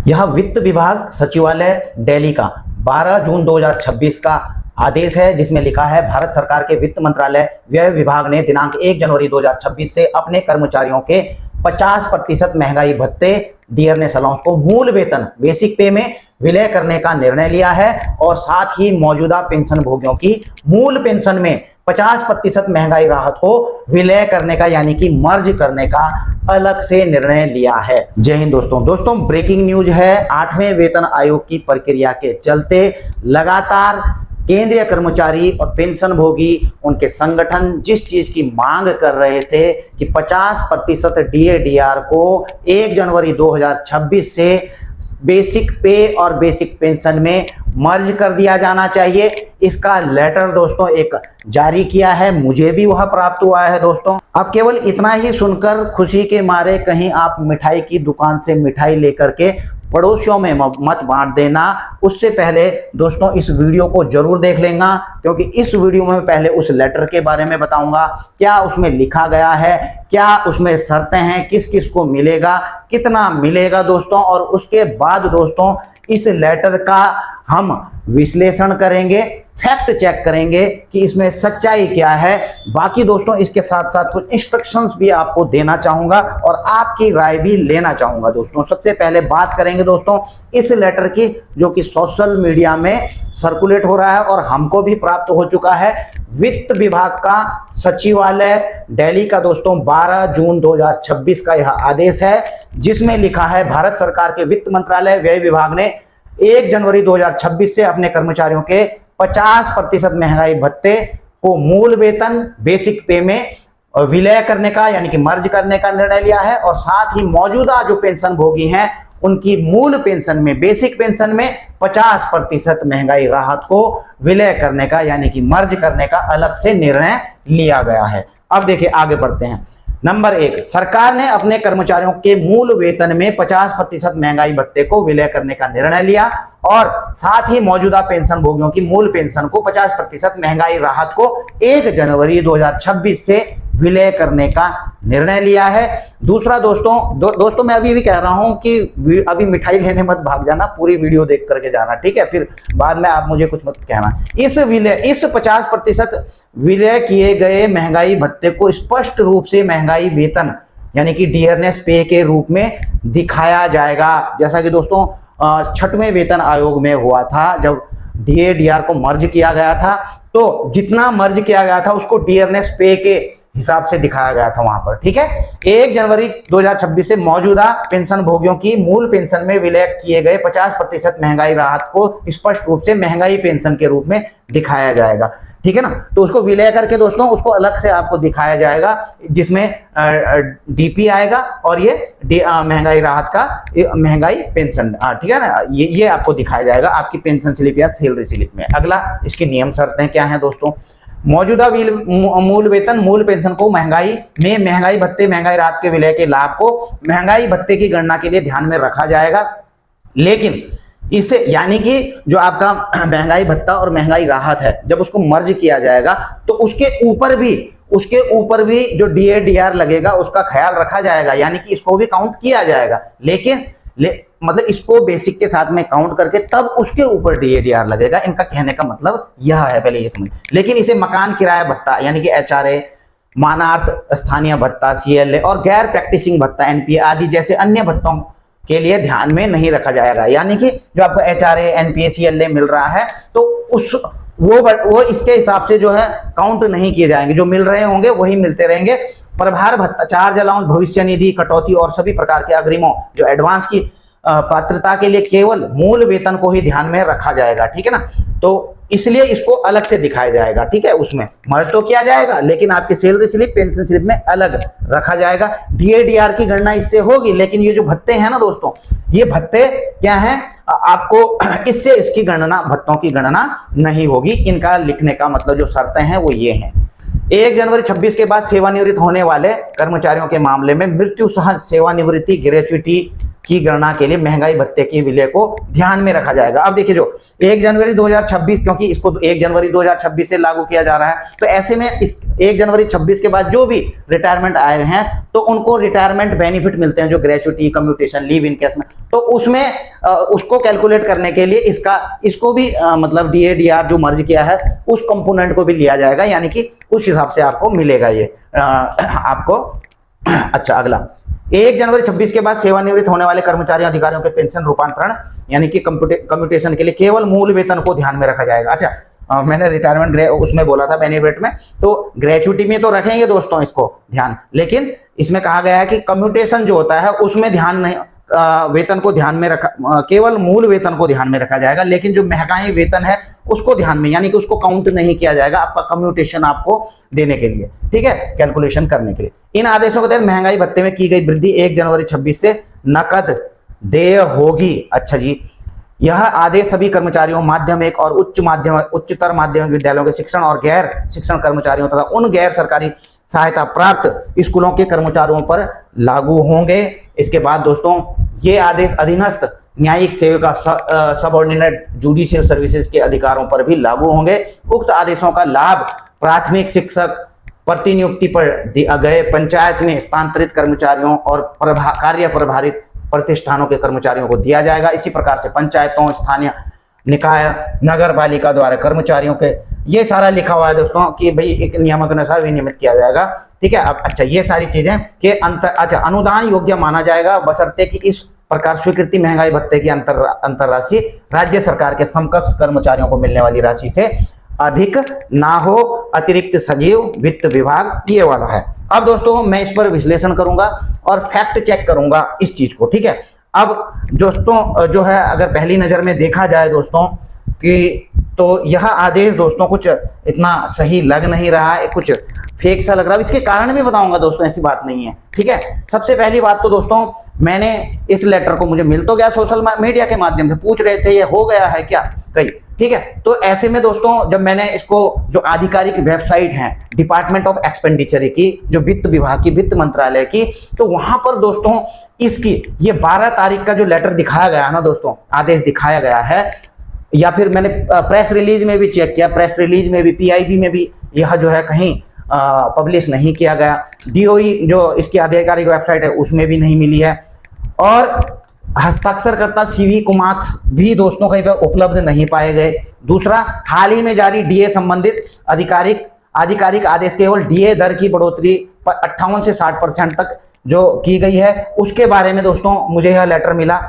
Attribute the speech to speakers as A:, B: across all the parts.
A: यह वित्त विभाग सचिवालय दिल्ली का 12 जून 2026 का आदेश है, जिसमें लिखा है भारत सरकार के वित्त मंत्रालय व्यय विभाग ने दिनांक 1 जनवरी 2026 से अपने कर्मचारियों के 50% महंगाई भत्ते डियरनेस अलाउंस को मूल वेतन बेसिक पे में विलय करने का निर्णय लिया है और साथ ही मौजूदा पेंशन भोगियों की मूल पेंशन में 50% महंगाई राहत को विलय करने का यानी कि मर्ज करने का अलग से निर्णय लिया है। जय हिंद दोस्तों ब्रेकिंग न्यूज है। 8वें वेतन आयोग की प्रक्रिया के चलते लगातार केंद्रीय कर्मचारी और पेंशन भोगी उनके संगठन जिस चीज की मांग कर रहे थे कि 50% डीए-डीआर को 1 जनवरी 2026 से बेसिक पे और बेसिक पेंशन में मर्ज कर दिया जाना चाहिए, इसका लेटर दोस्तों एक जारी किया है। मुझे भी वह प्राप्त हुआ है दोस्तों। अब केवल इतना ही सुनकर खुशी के मारे कहीं आप मिठाई की दुकान से मिठाई लेकर के पड़ोसियों में मत बांट देना। उससे पहले दोस्तों इस वीडियो को जरूर देख लेना, क्योंकि इस वीडियो में पहले उस लेटर के बारे में बताऊंगा, क्या उसमें लिखा गया है, क्या उसमें शर्तें हैं, किस किस को मिलेगा, कितना मिलेगा दोस्तों, और उसके बाद दोस्तों इस लेटर का हम विश्लेषण करेंगे, फैक्ट चेक करेंगे कि इसमें सच्चाई क्या है। बाकी दोस्तों इसके साथ साथ कुछ इंस्ट्रक्शंस भी आपको देना चाहूंगा और आपकी राय भी लेना चाहूंगा दोस्तों। सबसे पहले बात करेंगे दोस्तों इस लेटर की, जो कि सोशल मीडिया में सर्कुलेट हो रहा है और हमको भी प्राप्त हो चुका है। वित्त विभाग का सचिवालय दिल्ली का दोस्तों 12 जून 2026 का यह आदेश है, जिसमें लिखा है भारत सरकार के वित्त मंत्रालय व्यय विभाग ने 1 जनवरी 2026 से अपने कर्मचारियों के 50% महंगाई भत्ते को मूल वेतन बेसिक पे में विलय करने का यानी कि मर्ज करने का निर्णय लिया है और साथ ही मौजूदा जो पेंशन भोगी हैं उनकी मूल पेंशन में बेसिक पेंशन में 50% महंगाई राहत को विलय करने का यानी कि मर्ज करने का अलग से निर्णय लिया गया है। अब देखिए आगे बढ़ते हैं। नंबर 1, सरकार ने अपने कर्मचारियों के मूल वेतन में 50% महंगाई भत्ते को विलय करने का निर्णय लिया और साथ ही मौजूदा पेंशन भोगियों की मूल पेंशन को 50% महंगाई राहत को 1 जनवरी 2026 से विलय करने का निर्णय लिया है। दूसरा दोस्तों मैं अभी भी कह रहा हूं कि अभी मिठाई लेने मत भाग जाना, पूरी वीडियो देख करके जाना, ठीक है, फिर बाद में आप मुझे कुछ मत कहना। इस 50% विलय किए गए महंगाई भत्ते को स्पष्ट रूप से महंगाई वेतन यानी कि डियरनेस पे के रूप में दिखाया जाएगा, जैसा कि दोस्तों 6वें वेतन आयोग में हुआ था। जब डीए-डीआर को मर्ज किया गया था तो जितना मर्ज किया गया था उसको डियरनेस पे के हिसाब से दिखाया गया था वहां पर, ठीक है। 1 जनवरी 2026 से मौजूदा पेंशन भोगियों की मूल पेंशन में विलय किए गए 50% महंगाई राहत को स्पष्ट रूप से महंगाई पेंशन के रूप में दिखाया जाएगा, ठीक है ना। तो उसको विलय करके दोस्तों उसको अलग से आपको दिखाया जाएगा, जिसमें डीपी आएगा और ये महंगाई राहत का महंगाई पेंशन, ठीक है ना, ये आपको दिखाया जाएगा आपकी पेंशन स्लिप या सैलरी स्लिप में। अगला इसकी नियम शर्तें क्या हैं दोस्तों। मौजूदा मूल वेतन मूल पेंशन को महंगाई भत्ते महंगाई राहत के विलय के लाभ को महंगाई भत्ते की गणना के लिए ध्यान में रखा जाएगा, लेकिन इससे यानी कि जो आपका महंगाई भत्ता और महंगाई राहत है जब उसको मर्ज किया जाएगा तो उसके ऊपर भी जो डीए-डीआर लगेगा उसका ख्याल रखा जाएगा, यानी कि इसको भी काउंट किया जाएगा, लेकिन मतलब इसको बेसिक के साथ में काउंट करके तब उसके ऊपर डीए-डीआर लगेगा। इनका कहने का मतलब यह है, पहले ये समझ। लेकिन इसे मकान किराया भत्ता यानी कि एचआरए, मानार्थ स्थानीय भत्ता सीएलए और गैर प्रैक्टिसिंग भत्ता एनपीए आदि जैसे अन्य भत्तों के लिए ध्यान में नहीं रखा जाएगा। यानी कि जो आपको एचआरए, एनपीए, सीएलए मिल रहा है तो वो इसके हिसाब से जो है काउंट नहीं किए जाएंगे, जो मिल रहे होंगे वही मिलते रहेंगे। प्रभार भत्ता, चार्ज अलाउंस, भविष्य निधि, कटौती और सभी प्रकार के अग्रिमों जो एडवांस की पात्रता के लिए केवल मूल वेतन को ही ध्यान में रखा जाएगा, ठीक है ना। तो इसलिए इसको अलग से दिखाया जाएगा, ठीक है। उसमें मर्ज तो किया जाएगा लेकिन आपकी सैलरी स्लिप पेंशन स्लिप में अलग रखा जाएगा। डीए-डीआर की गणना इससे होगी, लेकिन ये जो भत्ते हैं ना दोस्तों, ये भत्ते क्या हैं, आपको इससे इसकी गणना, भत्तों की गणना नहीं होगी। इनका लिखने का मतलब जो शर्तें हैं वो ये हैं। 1 जनवरी 26 के बाद सेवानिवृत्त होने वाले कर्मचारियों के मामले में मृत्यु सह सेवानिवृत्ति, ग्रेच्युटी, की गणना के लिए महंगाई भत्ते के विलय को ध्यान में रखा जाएगा। अब देखिए जो 1 जनवरी 2026, क्योंकि इसको 1 जनवरी 2026 से लागू किया जा रहा है, तो ऐसे में इस 1 जनवरी 26 के बाद जो भी रिटायरमेंट आए हैं तो उनको रिटायरमेंट बेनिफिट मिलते हैं, जो ग्रेचुटी, कम्यूटेशन, लीव इनकेसमेंट, तो उसमें उसको कैलकुलेट करने के लिए इसको भी मतलब DA/DR जो मर्ज किया है उस कंपोनेंट को भी लिया जाएगा, यानी कि उस हिसाब से आपको मिलेगा ये आपको। अच्छा, अगला 1 जनवरी 26 के बाद सेवानिवृत्त होने वाले कर्मचारियों अधिकारियों के पेंशन रूपांतरण यानी कि कम्यूटेशन के लिए केवल मूल वेतन को ध्यान में रखा जाएगा। अच्छा, मैंने रिटायरमेंट उसमें बोला था बेनिफिट में, तो ग्रेचुटी में तो रखेंगे दोस्तों इसको ध्यान, लेकिन इसमें कहा गया है कि कम्यूटेशन जो होता है उसमें ध्यान नहीं, वेतन को ध्यान में रखा, केवल मूल वेतन को ध्यान में रखा जाएगा, लेकिन जो महंगाई वेतन है उसको ध्यान में, यानी कि उसको काउंट नहीं किया जाएगा आपका कम्यूटेशन आपको देने के लिए, ठीक है, कैलकुलेशन करने के लिए। इन आदेशों के तहत महंगाई भत्ते में की गई वृद्धि 1 जनवरी 26 से नकद देय होगी। अच्छा जी, यह आदेश सभी कर्मचारियों, माध्यमिक और उच्चतर माध्यमिक विद्यालयों के शिक्षण और गैर शिक्षण कर्मचारियों तथा उन गैर सरकारी सहायता प्राप्त स्कूलों के कर्मचारियों पर लागू होंगे। इसके बाद दोस्तों ये आदेश अधीनस्थ न्यायिक सेविका, सबऑर्डिनेट जुडिशियल सर्विसेज के अधिकारों पर भी लागू होंगे। उक्त आदेशों का लाभ प्राथमिक शिक्षक, प्रतिनियुक्ति पर गए पंचायत में स्थानांतरित कर्मचारियों और कार्य प्रभारित प्रतिष्ठानों के कर्मचारियों को दिया जाएगा। इसी प्रकार से पंचायतों, स्थानीय निकाय, नगर पालिका द्वारा कर्मचारियों के, ये सारा लिखा हुआ है दोस्तों कि भाई एक नियमों के अनुसार विनियमित किया जाएगा, ठीक है। अब अच्छा, ये सारी चीजें के अनुदान योग्य माना जाएगा बशर्ते कि इस प्रकार स्वीकृति महंगाई भत्ते की अंतर राशि राज्य सरकार के समकक्ष कर्मचारियों को मिलने वाली राशि से अधिक ना हो। अतिरिक्त सचिव वित्त विभाग ये वाला है। अब दोस्तों मैं इस पर विश्लेषण करूंगा और फैक्ट चेक करूंगा इस चीज को, ठीक है। अब दोस्तों जो है अगर पहली नजर में देखा जाए दोस्तों कि तो यह आदेश दोस्तों कुछ इतना सही लग नहीं रहा है, कुछ फेक सा लग रहा है। इसके कारण भी बताऊंगा दोस्तों, ऐसी बात नहीं है, ठीक है। सबसे पहली बात तो दोस्तों मैंने इस लेटर को, मुझे मिल तो गया सोशल मीडिया के माध्यम से, पूछ रहे थे ये हो गया है क्या कहीं, ठीक है। तो ऐसे में दोस्तों जब मैंने इसको, जो आधिकारिक वेबसाइट है डिपार्टमेंट ऑफ एक्सपेंडिचर की, जो वित्त विभाग की, वित्त मंत्रालय की, तो वहां पर दोस्तों इसकी ये 12 तारीख का जो लेटर दिखाया गया है ना दोस्तों, आदेश दिखाया गया है, या फिर मैंने प्रेस रिलीज में भी चेक किया, प्रेस रिलीज में भी, PIB में भी यह जो है कहीं पब्लिश नहीं किया गया। DOE जो इसकी आधिकारिक वेबसाइट है उसमें भी नहीं मिली है, और हस्ताक्षरकर्ता CV कुमार भी दोस्तों कहीं पर उपलब्ध नहीं पाए गए। दूसरा, हाल ही में जारी DA संबंधित आधिकारिक आदेश केवल DA दर की बढ़ोतरी 58 से 60% तक जो की गई है, उसके बारे में दोस्तों मुझे यह लेटर मिला,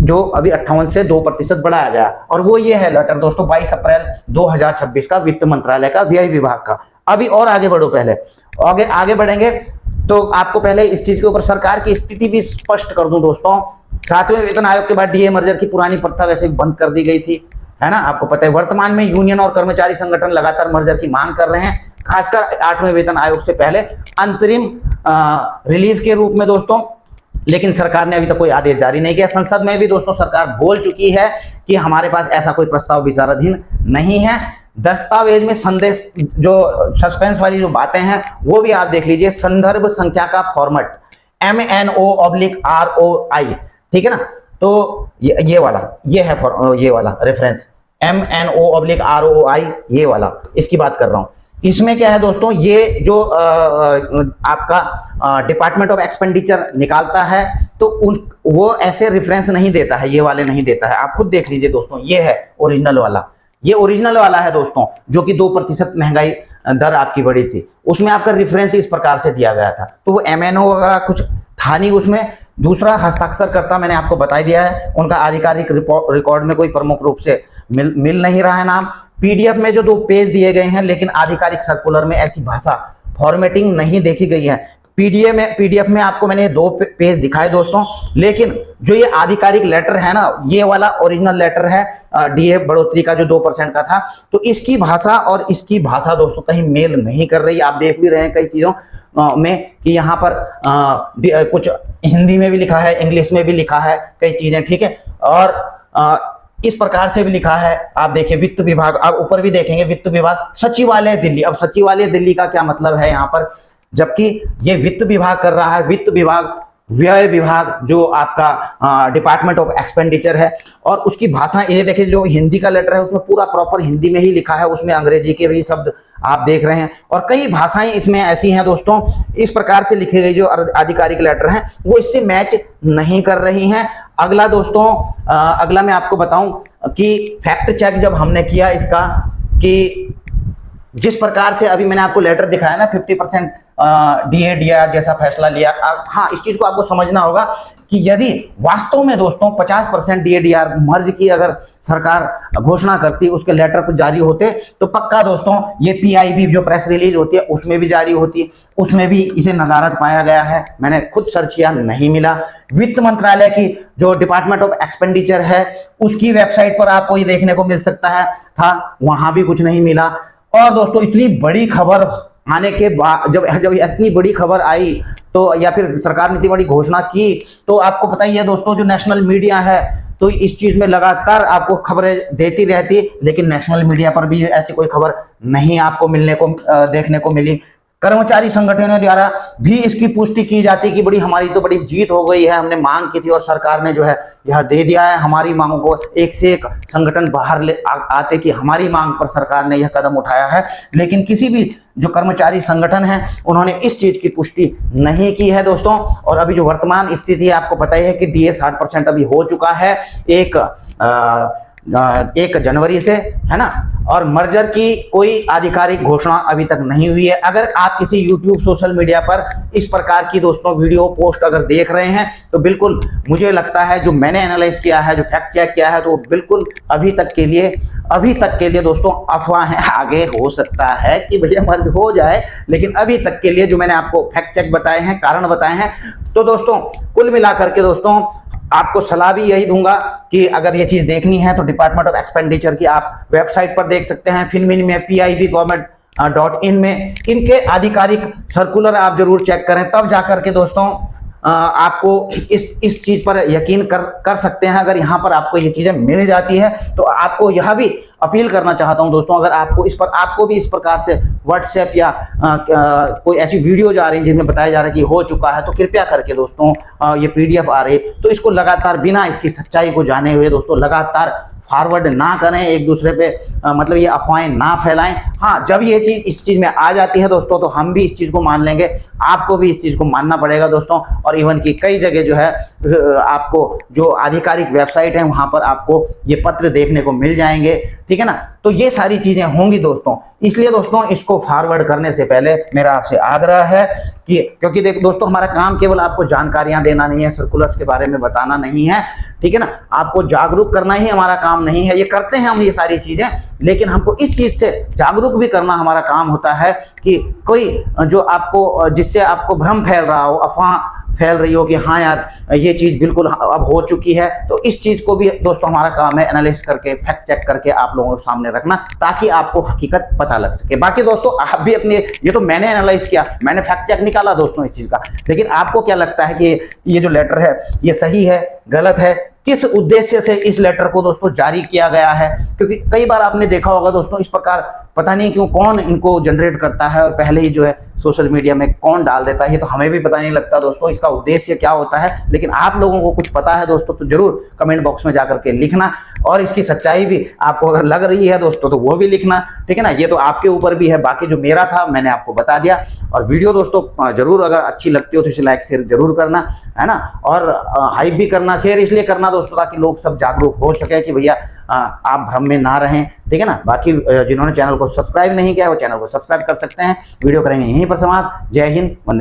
A: जो अभी 58 से 2% बढ़ाया गया, और वो ये है लेटर दोस्तों 22 अप्रैल 2026 का, वित्त मंत्रालय का, व्यय विभाग का। अभी और आगे बढ़ो, पहले आगे बढ़ेंगे तो आपको पहले इस चीज के ऊपर सरकार की स्थिति भी स्पष्ट कर दूं दोस्तों। 7वें वेतन आयोग के बाद DA मर्जर की पुरानी प्रथा वैसे भी बंद कर दी गई थी, है ना, आपको पता है। वर्तमान में यूनियन और कर्मचारी संगठन लगातार मर्जर की मांग कर रहे हैं, खासकर 8वें वेतन आयोग से पहले अंतरिम रिलीफ के रूप में दोस्तों, लेकिन सरकार ने अभी तक कोई आदेश जारी नहीं किया। संसद में भी दोस्तों सरकार बोल चुकी है कि हमारे पास ऐसा कोई प्रस्ताव विचाराधीन नहीं है। दस्तावेज में संदेश, जो सस्पेंस वाली जो बातें हैं वो भी आप देख लीजिए। संदर्भ संख्या का फॉर्मेट MNO/ROI, ठीक है ना, तो ये वाला, ये है ये वाला रेफरेंस MNO/ROI, ये वाला, इसकी बात कर रहा हूं। इसमें क्या है दोस्तों, ये जो आपका डिपार्टमेंट ऑफ एक्सपेंडिचर निकालता है तो वो ऐसे रेफरेंस नहीं देता है, ये वाले नहीं देता है। आप खुद देख लीजिए दोस्तों, ये है ओरिजिनल वाला, ये ओरिजिनल वाला है दोस्तों, जो कि 2% महंगाई दर आपकी बढ़ी थी, उसमें आपका रेफरेंस इस प्रकार से दिया गया था। तो वो MNO वगैरह कुछ था नहीं उसमें। दूसरा, हस्ताक्षरकर्ता मैंने आपको बता दिया है, उनका आधिकारिक रिकॉर्ड में कोई प्रमुख रूप से मिल नहीं रहा है नाम। PDF में जो 2 पेज दिए गए हैं, लेकिन आधिकारिक सर्कुलर में ऐसी भाषा फॉर्मेटिंग नहीं देखी गई है। PDF में आपको मैंने 2 पेज दिखाए दोस्तों, लेकिन जो ये आधिकारिक लेटर है ना, ये वाला ओरिजिनल लेटर है DA बढ़ोतरी का जो 2% का था, तो इसकी भाषा और इसकी भाषा दोस्तों कहीं मेल नहीं कर रही। आप देख भी रहे हैं कई चीजों में कि यहाँ पर कुछ हिंदी में भी लिखा है, इंग्लिश में भी लिखा है कई चीजें, ठीक है, और इस प्रकार से भी लिखा है। आप देखिए वित्त विभाग, आप ऊपर भी देखेंगे वित्त विभाग, सचिवालय दिल्ली। अब सचिवालय दिल्ली का क्या मतलब है यहाँ पर, जबकि ये वित्त विभाग कर रहा है, वित्त विभाग व्यय विभाग जो आपका डिपार्टमेंट ऑफ एक्सपेंडिचर है, और उसकी भाषा ये देखिए, जो हिंदी का लेटर है उसमें पूरा प्रॉपर हिंदी में ही लिखा है, उसमें अंग्रेजी के भी शब्द आप देख रहे हैं, और कई भाषाएं इसमें ऐसी हैं दोस्तों, इस प्रकार से लिखे गए जो आधिकारिक लेटर हैं वो इससे मैच नहीं कर रही हैं। अगला दोस्तों, अगला मैं आपको बताऊं कि फैक्ट चेक जब हमने किया इसका, कि जिस प्रकार से अभी मैंने आपको लेटर दिखाया ना 50% डीए दिया जैसा फैसला लिया, हाँ इस चीज को आपको समझना होगा कि यदि वास्तव में दोस्तों 50% डीएडीआर मर्ज की अगर सरकार घोषणा करती, उसके लेटर कुछ जारी होते, तो पक्का दोस्तों ये पीआईबी जो प्रेस रिलीज होती है उसमें भी जारी होती, उसमें भी इसे नदारत पाया गया है। मैंने खुद सर्च किया, नहीं मिला। वित्त मंत्रालय की जो डिपार्टमेंट ऑफ एक्सपेंडिचर है उसकी वेबसाइट पर आपको ये देखने को मिल सकता है, था, वहां भी कुछ नहीं मिला। और दोस्तों इतनी बड़ी खबर आने के बाद, जब इतनी बड़ी खबर आई तो, या फिर सरकार ने इतनी बड़ी घोषणा की, तो आपको पता ही है दोस्तों जो नेशनल मीडिया है तो इस चीज में लगातार आपको खबरें देती रहती, लेकिन नेशनल मीडिया पर भी ऐसी कोई खबर नहीं आपको मिलने को देखने को मिली। कर्मचारी संगठनों द्वारा भी इसकी पुष्टि की जाती कि हमारी तो बड़ी जीत हो गई है, हमने मांग की थी और सरकार ने जो है यह दे दिया है हमारी मांगों को। एक से एक संगठन बाहर ले आते कि हमारी मांग पर सरकार ने यह कदम उठाया है, लेकिन किसी भी जो कर्मचारी संगठन है उन्होंने इस चीज की पुष्टि नहीं की है दोस्तों। और अभी जो वर्तमान स्थिति है आपको पता ही है कि डीए 60% अभी हो चुका है 1 जनवरी से, है ना, और मर्जर की कोई आधिकारिक घोषणा अभी तक नहीं हुई है। अगर आप किसी YouTube सोशल मीडिया पर इस प्रकार की दोस्तों वीडियो पोस्ट अगर देख रहे हैं तो बिल्कुल मुझे लगता है, जो मैंने एनालाइज किया है, जो फैक्ट चेक किया है, तो बिल्कुल अभी तक के लिए दोस्तों अफवाह है। आगे हो सकता है कि भैया मर्ज हो जाए, लेकिन अभी तक के लिए जो मैंने आपको फैक्ट चेक बताए हैं, कारण बताए हैं, तो दोस्तों कुल मिलाकर के दोस्तों आपको सलाह भी यही दूंगा कि अगर ये चीज देखनी है तो डिपार्टमेंट ऑफ एक्सपेंडिचर की आप वेबसाइट पर देख सकते हैं, फिनमिन में, PIB-Government.in में इनके आधिकारिक सर्कुलर आप जरूर चेक करें, तब जाकर के दोस्तों आपको इस चीज पर यकीन कर सकते हैं। अगर यहाँ पर आपको ये चीजें मिल जाती है तो आपको यह भी अपील करना चाहता हूं दोस्तों, अगर आपको भी इस प्रकार से व्हाट्सएप या कोई ऐसी वीडियो जा रही है जिनमें बताया जा रहा है कि हो चुका है, तो कृपया करके दोस्तों ये PDF आ रही है तो इसको लगातार बिना इसकी सच्चाई को जाने हुए दोस्तों लगातार फॉरवर्ड ना करें एक दूसरे पे, मतलब ये अफवाहें ना फैलाएं। हाँ, जब ये चीज इस चीज में आ जाती है दोस्तों तो हम भी इस चीज को मान लेंगे, आपको भी इस चीज को मानना पड़ेगा दोस्तों। और इवन की कई जगह जो है आपको जो आधिकारिक वेबसाइट है वहां पर आपको ये पत्र देखने को मिल जाएंगे, ठीक है ना। तो ये सारी चीजें होंगी दोस्तों, इसलिए दोस्तों इसको फॉरवर्ड करने से पहले मेरा आपसे आग्रह है कि, क्योंकि देख दोस्तों हमारा काम केवल आपको जानकारियां देना नहीं है, सर्कुलर्स के बारे में बताना नहीं है, ठीक है ना, आपको जागरूक करना ही हमारा काम नहीं है। ये करते हैं हम ये सारी चीजें, लेकिन हमको इस चीज से जागरूक भी करना हमारा काम होता है कि कोई जो आपको, जिससे आपको भ्रम फैल रहा हो, अफवाह फैल रही हो कि हाँ यार ये चीज बिल्कुल अब हो चुकी है, तो इस चीज को भी दोस्तों हमारा काम है एनालिसिस करके, फैक्ट चेक करके आप लोगों के सामने रखना, ताकि आपको हकीकत पता लग सके। बाकी दोस्तों आप भी अपने, ये तो मैंने एनालाइज किया, मैंने फैक्ट चेक निकाला दोस्तों इस चीज का, लेकिन आपको क्या लगता है कि ये जो लेटर है ये सही है, गलत है, किस उद्देश्य से इस लेटर को दोस्तों जारी किया गया है? क्योंकि कई बार आपने देखा होगा दोस्तों इस प्रकार पता नहीं क्यों कौन इनको जनरेट करता है और पहले ही जो है सोशल मीडिया में कौन डाल देता है, ये तो हमें भी पता नहीं लगता दोस्तों इसका उद्देश्य क्या होता है। लेकिन आप लोगों को कुछ पता है दोस्तों तो जरूर कमेंट बॉक्स में जाकर के लिखना, और इसकी सच्चाई भी आपको अगर लग रही है दोस्तों तो वो भी लिखना, ठीक है ना। ये तो आपके ऊपर भी है, बाकी जो मेरा था मैंने आपको बता दिया। और वीडियो दोस्तों जरूर अगर अच्छी लगती हो तो इसे लाइक शेयर जरूर करना, है ना, और हाइप भी करना, शेयर इसलिए करना दोस्तों ताकि लोग सब जागरूक हो सके कि भैया आप भ्रम में ना रहें, ठीक है ना। बाकी जिन्होंने चैनल को सब्सक्राइब नहीं किया वो चैनल को सब्सक्राइब कर सकते हैं। वीडियो करेंगे यहीं पर समाप्त। जय हिंद, वंदे